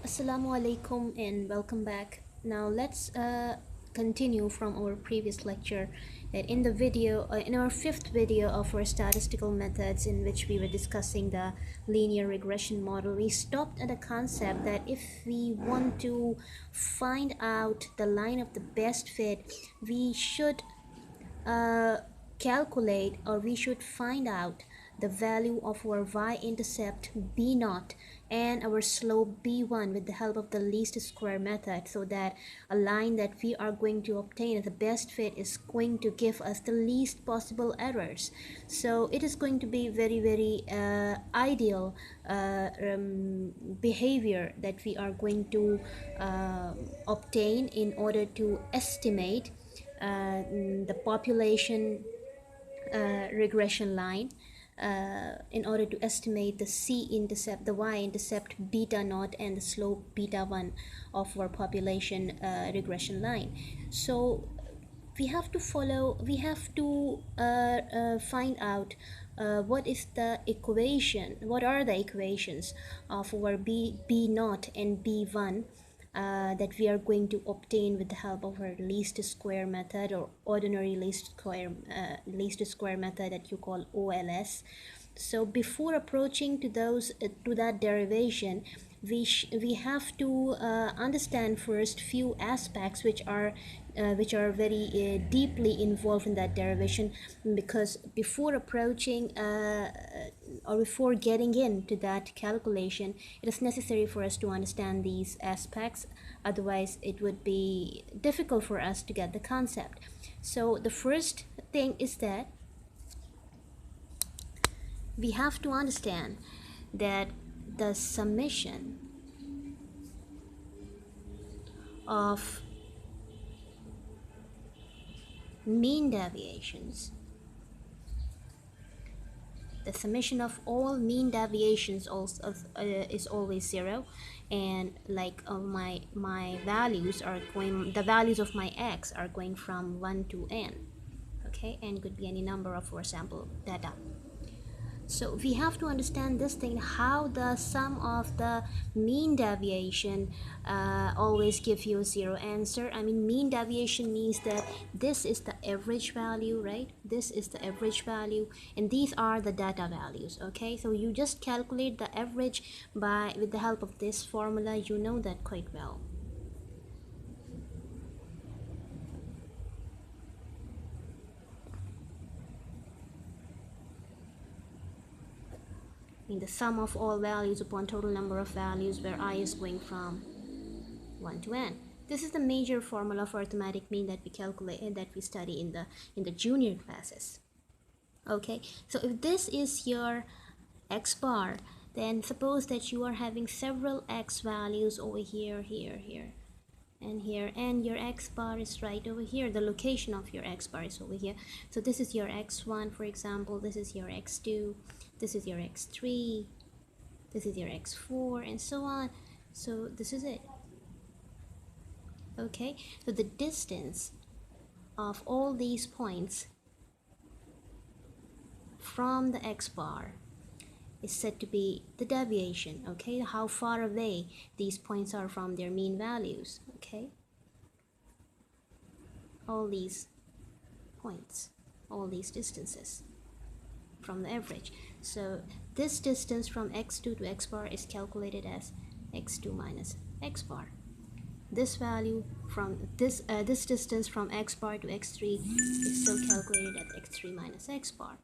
Assalamu alaikum and welcome back. Now let's continue from our previous lecture. That in the video, in our fifth video of our statistical methods, in which we were discussing the linear regression model, we stopped at the concept that if we want to find out the line of the best fit, we should uh, calculate, or we should find out the value of our y-intercept b0 and our slope b1 with the help of the least square method, so that a line that we are going to obtain as the best fit is going to give us the least possible errors. So it is going to be very ideal behavior that we are going to obtain in order to estimate the population regression line, in order to estimate the c-intercept, the y-intercept beta naught, and the slope beta 1 of our population regression line. So we have to find out what are the equations of our b naught and b1 that we are going to obtain with the help of our least square method, or ordinary least square method that you call OLS. So before approaching to that derivation, we have to understand first few aspects which are very deeply involved in that derivation, because before approaching or before getting into that calculation, it is necessary for us to understand these aspects. Otherwise it would be difficult for us to get the concept. So the first thing is that we have to understand that the summation of mean deviations, the summation of all mean deviations also is always 0, and like my values are going, the values of my x are going from 1 to n. Okay, n could be any number of our sample data. So we have to understand this thing, how the sum of the mean deviation always give you a 0 answer. I mean, mean deviation means that this is the average value, right? This is the average value, and these are the data values. Okay, so you just calculate the average with the help of this formula. You know that quite well. In the sum of all values upon total number of values, where I is going from 1 to n. This is the major formula for arithmetic mean that we calculate and that we study in the junior classes. Okay, so if this is your x bar, then suppose that you are having several x values over here, here, and here, and your x bar is right over here. The location of your x bar is over here. So this is your x1, for example, this is your x2, this is your x3, this is your x4, and so on. So this is it. Okay, so the distance of all these points from the x bar is said to be the deviation. Okay, how far away these points are from their mean values. Okay, all these points, all these distances from the average. So this distance from x2 to x bar is calculated as x2 minus x bar. This value from this distance from x bar to x3 is still calculated as x3 minus x bar,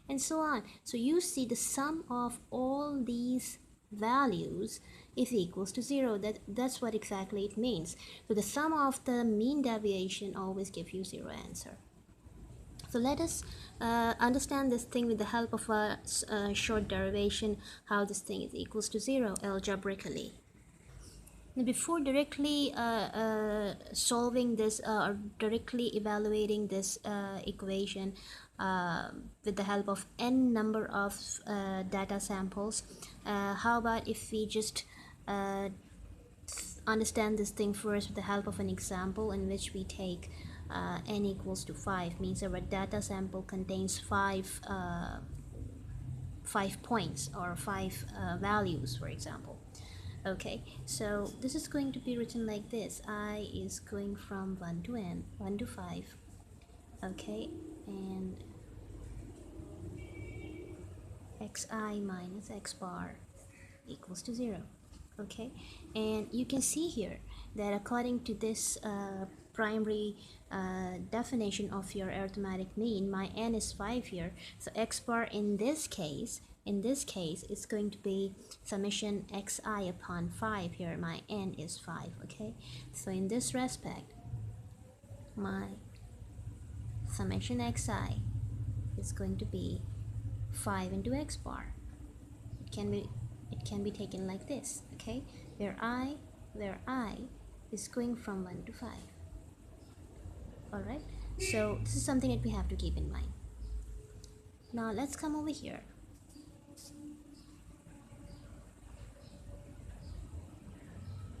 and so on. So you see, the sum of all these values is equals to 0. That's what exactly it means. So the sum of the mean deviation always gives you 0 answer. So let us understand this thing with the help of a short derivation, how this thing is equals to 0 algebraically. Now, before directly solving this or directly evaluating this equation with the help of n number of data samples, how about if we just understand this thing first with the help of an example in which we take n equals to 5, means our data sample contains 5 points or 5 values, for example. Okay, so this is going to be written like this. I is going from 1 to n, 1 to 5. Okay, and xi minus x bar equals to 0. Okay, and you can see here that according to this primary definition of your arithmetic mean, my n is 5 here, so x bar in this case is going to be summation xi upon 5. Here my n is 5. Okay, so in this respect my summation xi is going to be 5 into x bar. It can be taken like this, okay, where I is going from 1 to 5. Alright, so this is something that we have to keep in mind. Now let's come over here.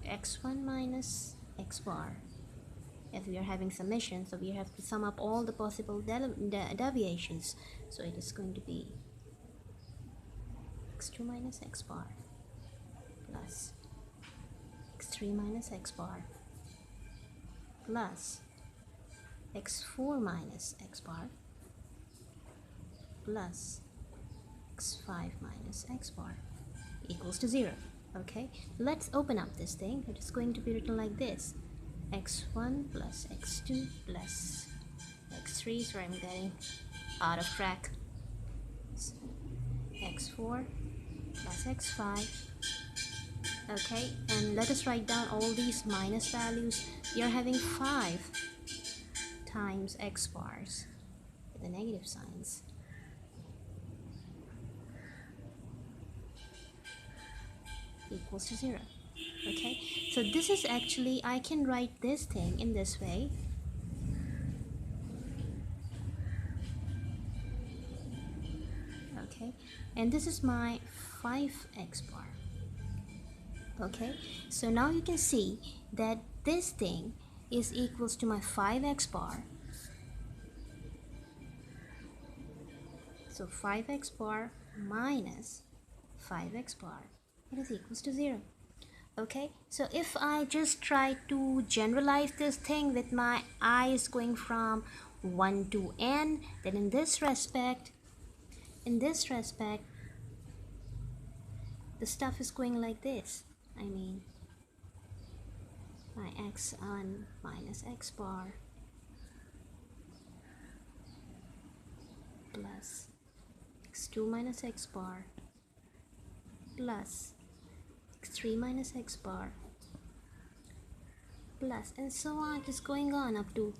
X1 minus x bar. As we are having summation, so we have to sum up all the possible deviations. So it is going to be x2 minus x bar plus x3 minus x bar plus x4 minus x bar plus x5 minus x bar equals to 0. Okay, let's open up this thing. It is going to be written like this: x1 plus x2 plus x3, sorry, I'm getting out of track, x4 plus x5. Okay, and let us write down all these minus values. We are having 5 times x bars with the negative signs equals to 0. Okay, so this is actually, I can write this thing in this way. Okay, and this is my 5x bar. Okay, so now you can see that this thing is equals to my 5x bar. So 5x bar minus 5x bar, it is equals to 0. Okay, so if I just try to generalize this thing with my i's going from 1 to n, then in this respect the stuff is going like this. I mean, my x1 minus x bar plus x2 minus x bar plus x3 minus x bar plus, and so on, just going on up to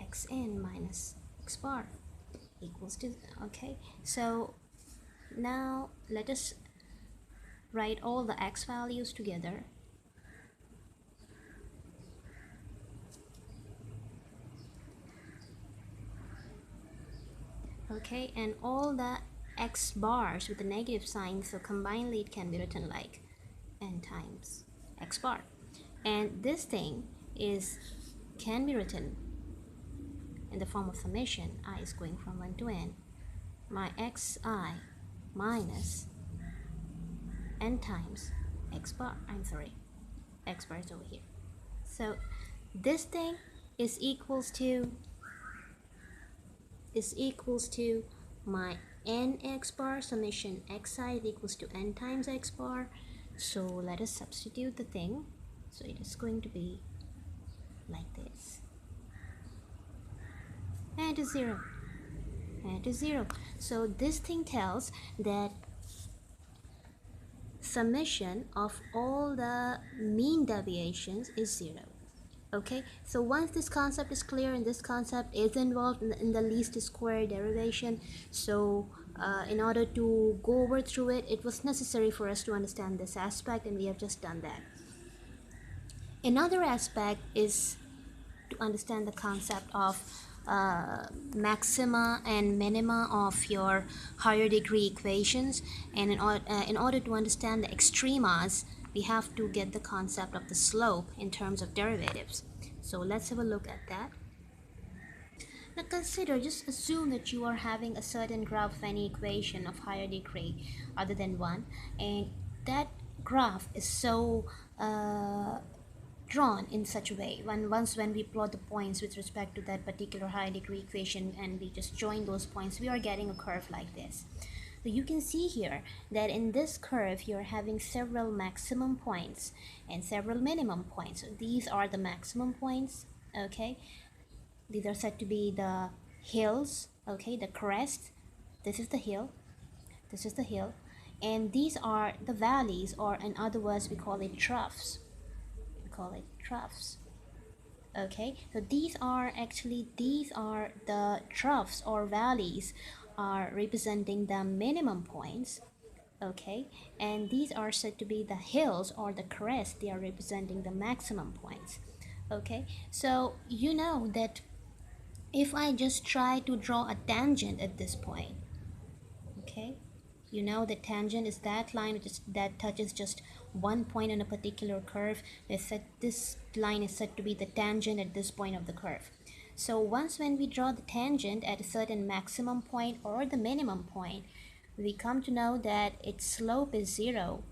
xn minus x bar equals to, okay, so now let us write all the x values together. Okay, and all the x bars with the negative sign, so combinedly it can be written like n times x bar, and this thing can be written in the form of summation. I is going from 1 to n, my xi minus n times x bar, x bar is over here. So this thing is equals to my n x bar summation xi is equals to n times x bar. So let us substitute the thing. So it is going to be like this, and it is 0, and it is 0. So this thing tells that summation of all the mean deviations is 0. Okay, so once this concept is clear and this concept is involved in the least square derivation, so in order to go over through it, it was necessary for us to understand this aspect, and we have just done that. Another aspect is to understand the concept of maxima and minima of your higher degree equations, and in order to understand the extremas, we have to get the concept of the slope in terms of derivatives. So let's have a look at that. Now consider, just assume that you are having a certain graph of any equation of higher degree other than 1, and that graph is so drawn in such a way when we plot the points with respect to that particular high degree equation and we just join those points, we are getting a curve like this. So you can see here that in this curve you're having several maximum points and several minimum points. So these are the maximum points, okay? These are said to be the hills, okay, the crest. This is the hill, this is the hill, and these are the valleys, or in other words we call it troughs. We call it troughs. Okay, so these are the troughs or valleys are representing the minimum points. Okay, and these are said to be the hills or the crest, they are representing the maximum points. Okay, so you know that if I just try to draw a tangent at this point, okay, you know the tangent is that line that touches just one point on a particular curve. This line is said to be the tangent at this point of the curve. So once when we draw the tangent at a certain maximum point or the minimum point, we come to know that its slope is 0.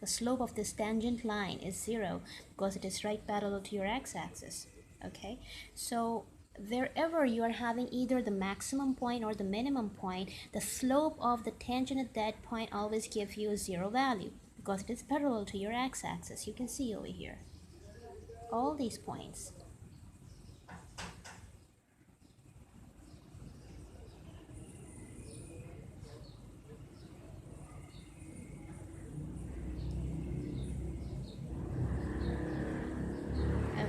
The slope of this tangent line is 0 because it is right parallel to your x-axis. Okay, so wherever you are having either the maximum point or the minimum point, the slope of the tangent at that point always gives you a 0 value because it is parallel to your x-axis. You can see over here all these points.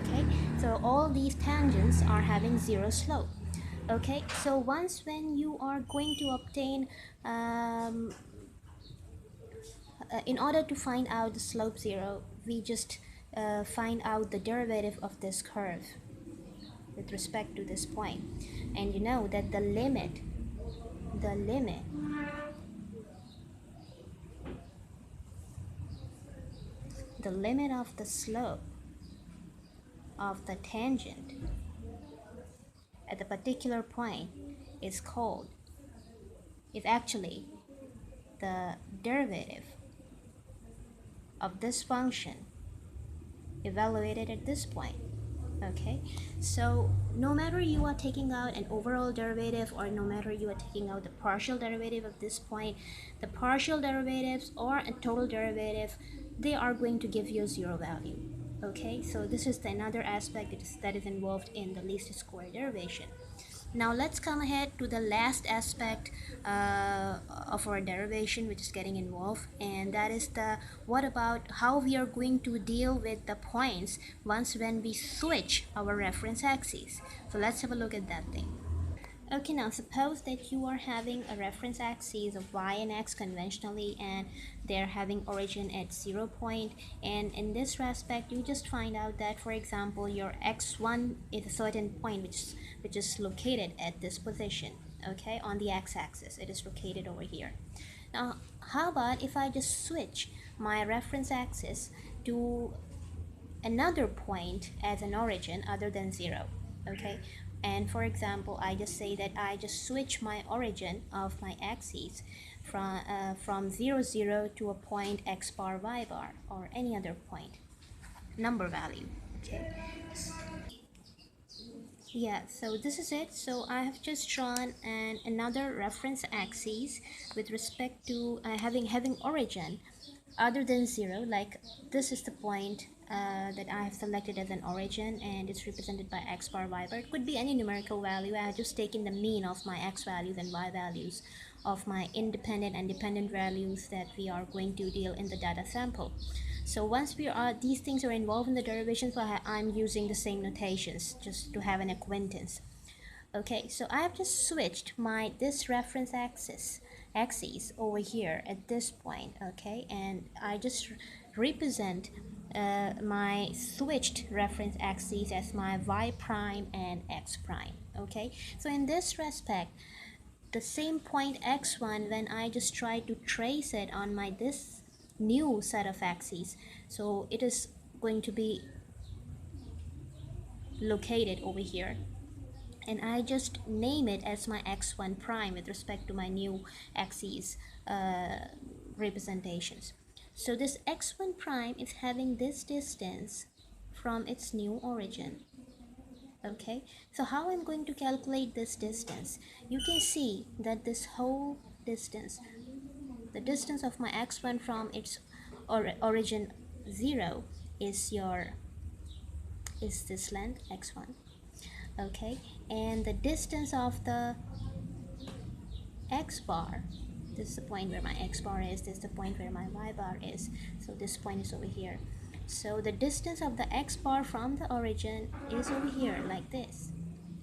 Okay, so all these tangents are having 0 slope. Okay, so once when you are going to obtain in order to find out the slope 0, we just find out the derivative of this curve with respect to this point. And you know that the limit of the slope of the tangent at the particular point is actually the derivative of this function evaluated at this point. Okay, so no matter you are taking out an overall derivative or no matter you are taking out the partial derivative of this point, the partial derivatives or a total derivative, they are going to give you a 0 value. Okay, so this is another aspect that is involved in the least square derivation. Now let's come ahead to the last aspect of our derivation which is getting involved, and that is the what about how we are going to deal with the points once when we switch our reference axes. So let's have a look at that thing. Okay, now suppose that you are having a reference axis of y and x conventionally and they're having origin at 0 point, and in this respect you just find out that, for example, your x1 is a certain point which is located at this position, okay, on the x-axis. It is located over here. Now how about if I just switch my reference axis to another point as an origin other than 0, okay, and for example I just say that I just switch my origin of my axes from 0 0 to a point x bar y bar or any other point number value. Okay, yeah, so this is it. So I have just drawn another reference axis with respect to having origin other than 0. Like this is the point that I have selected as an origin and it's represented by x bar y bar. It could be any numerical value. I have just taken the mean of my x values and y values of my independent and dependent values that we are going to deal in the data sample. So once these things are involved in the derivations, I'm using the same notations just to have an acquaintance. Okay, so I have just switched this reference axis over here at this point, okay, and I just represent my switched reference axes as my y prime and x prime. Okay, so in this respect, the same point x1, when I just try to trace it on this new set of axes, so it is going to be located over here, and I just name it as my x1 prime with respect to my new axes representations. So this x1 prime is having this distance from its new origin. Okay, so how I'm going to calculate this distance? You can see that this whole distance, the distance of my x1 from its origin 0 is this length x1. Okay, and the distance of the x bar, this is the point where my x bar is, this is the point where my y bar is, so this point is over here. So the distance of the x bar from the origin is over here, like this.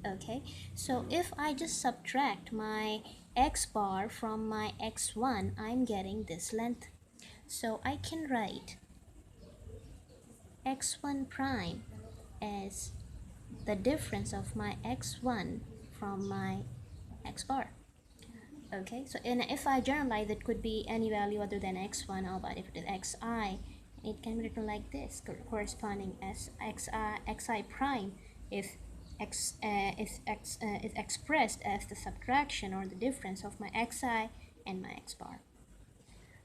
Okay, so if I just subtract my x bar from my x1, I'm getting this length. So I can write x1 prime as the difference of my x1 from my x bar. Okay, so and if I generalize, it could be any value other than x1, but if it is xi, it can be written like this, corresponding as xi prime if x is expressed as the subtraction or the difference of my xi and my x bar.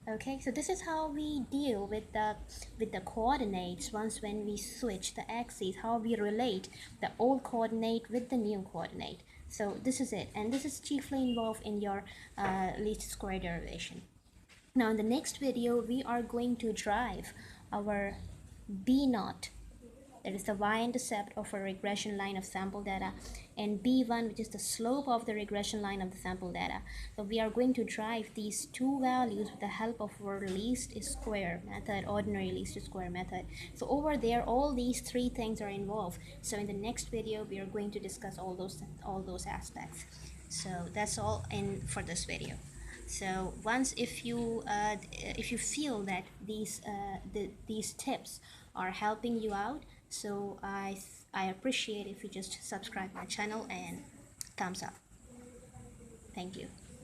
Okay, so this is how we deal with the coordinates when we switch the axes, how we relate the old coordinate with the new coordinate. So this is it, and this is chiefly involved in your least square derivation. Now in the next video we are going to drive our b naught, that is the y-intercept of a regression line of sample data, and b1, which is the slope of the regression line of the sample data. So we are going to drive these two values with the help of our least square method, ordinary least square method. So over there all these three things are involved. So in the next video we are going to discuss all those aspects. So that's all in for this video. So once if you feel that these tips are helping you out, so I appreciate if you just subscribe my channel and thumbs up. Thank you.